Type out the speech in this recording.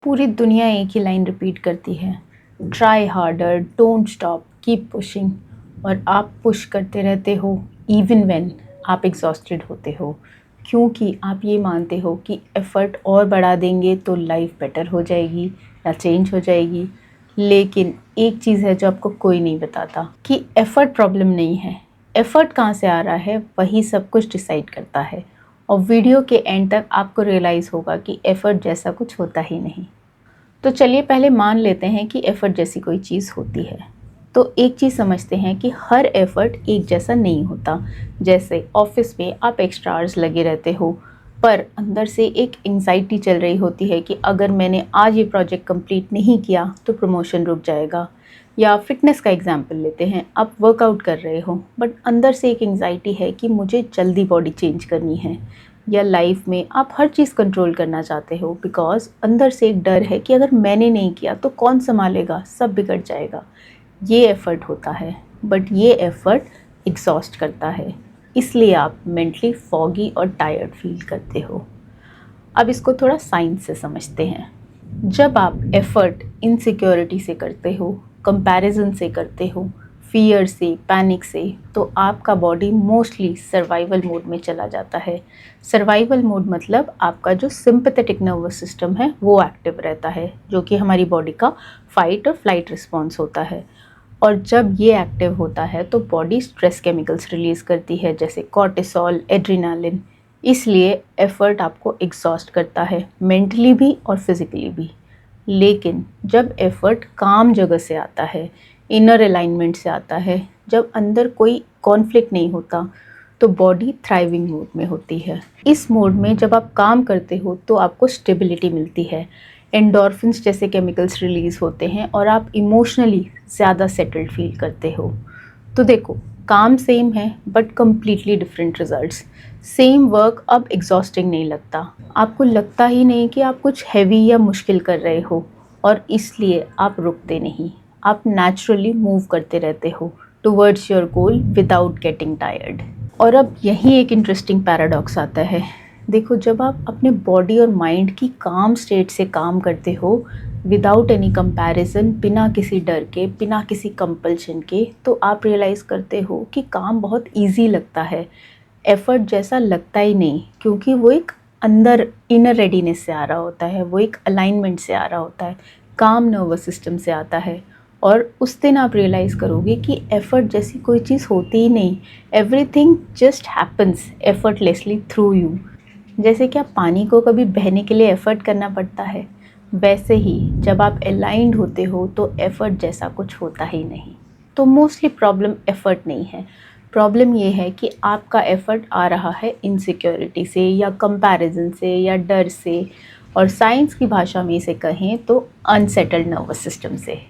पूरी दुनिया एक ही लाइन रिपीट करती है, try harder, don't stop, keep pushing. और आप पुश करते रहते हो इवन व्हेन आप एग्जॉस्टेड होते हो, क्योंकि आप ये मानते हो कि एफ़र्ट और बढ़ा देंगे तो लाइफ बेटर हो जाएगी या चेंज हो जाएगी। लेकिन एक चीज़ है जो आपको कोई नहीं बताता कि एफ़र्ट प्रॉब्लम नहीं है, एफ़र्ट कहाँ से आ रहा है वही सब कुछ डिसाइड करता है। और वीडियो के एंड तक आपको रियलाइज़ होगा कि एफ़र्ट जैसा कुछ होता ही नहीं। तो चलिए पहले मान लेते हैं कि एफ़र्ट जैसी कोई चीज़ होती है। तो एक चीज़ समझते हैं कि हर एफ़र्ट एक जैसा नहीं होता। जैसे ऑफ़िस में आप एक्स्ट्रा आवर्स लगे रहते हो, पर अंदर से एक एंग्ज़ायटी चल रही होती है कि अगर मैंने आज ये प्रोजेक्ट कंप्लीट नहीं किया तो प्रमोशन रुक जाएगा। या फ़िटनेस का एग्ज़ाम्पल लेते हैं, आप वर्कआउट कर रहे हो बट अंदर से एक एंग्ज़ायटी है कि मुझे जल्दी बॉडी चेंज करनी है। या लाइफ में आप हर चीज़ कंट्रोल करना चाहते हो बिकॉज़ अंदर से एक डर है कि अगर मैंने नहीं किया तो कौन संभालेगा, सब बिगड़ जाएगा। ये एफ़र्ट होता है, बट ये एफ़र्ट एग्जॉस्ट करता है, इसलिए आप मेंटली फॉगी और टायर्ड फील करते हो। अब इसको थोड़ा साइंस से समझते हैं। जब आप एफ़र्ट इनसिक्योरिटी से करते हो, कंपैरिजन से करते हो, फ़ियर से, पैनिक से, तो आपका बॉडी मोस्टली सर्वाइवल मोड में चला जाता है। सर्वाइवल मोड मतलब आपका जो सिंपैथेटिक नर्वस सिस्टम है वो एक्टिव रहता है, जो कि हमारी बॉडी का फ़ाइट और फ्लाइट रिस्पॉन्स होता है। और जब ये एक्टिव होता है तो बॉडी स्ट्रेस केमिकल्स रिलीज़ करती है, जैसे कॉर्टिसोल, एड्रेनालिन। इसलिए एफ़र्ट आपको एग्जॉस्ट करता है, मेंटली भी और फिज़िकली भी। लेकिन जब एफ़र्ट काम जगह से आता है, इनर अलाइनमेंट से आता है, जब अंदर कोई कॉन्फ्लिक्ट नहीं होता, तो बॉडी थ्राइविंग मोड में होती है। इस मोड में जब आप काम करते हो तो आपको स्टेबिलिटी मिलती है, एंडोर्फिन्स जैसे केमिकल्स रिलीज़ होते हैं और आप इमोशनली ज़्यादा सेटल्ड फील करते हो। तो देखो, काम सेम है but completely different results. Same work अब एग्जॉस्टिंग नहीं लगता, आपको लगता ही नहीं कि आप कुछ हैवी या मुश्किल कर रहे हो, और इसलिए आप रुकते नहीं, आप नेचुरली मूव करते रहते हो towards your goal without getting tired. और अब यही एक इंटरेस्टिंग पैराडॉक्स आता है। देखो, जब आप अपने बॉडी और माइंड की काम स्टेट से काम करते हो विदाउट एनी कंपैरिजन, बिना किसी डर के, बिना किसी कंपल्शन के, तो आप रियलाइज़ करते हो कि काम बहुत इजी लगता है, एफ़र्ट जैसा लगता ही नहीं, क्योंकि वो एक अंदर इनर रेडीनेस से आ रहा होता है, वो एक अलाइनमेंट से आ रहा होता है, काम नर्वस सिस्टम से आता है। और उस दिन आप रियलाइज़ करोगे कि एफ़र्ट जैसी कोई चीज़ होती ही नहीं, everything just happens effortlessly through you. जैसे कि आप पानी को कभी बहने के लिए एफ़र्ट करना पड़ता है, वैसे ही जब आप अलाइंड होते हो तो एफ़र्ट जैसा कुछ होता ही नहीं। तो मोस्टली प्रॉब्लम एफ़र्ट नहीं है, प्रॉब्लम ये है कि आपका एफ़र्ट आ रहा है इनसिक्योरिटी से या कंपैरिजन से या डर से, और साइंस की भाषा में इसे कहें तो अनसेटल्ड नर्वस सिस्टम से।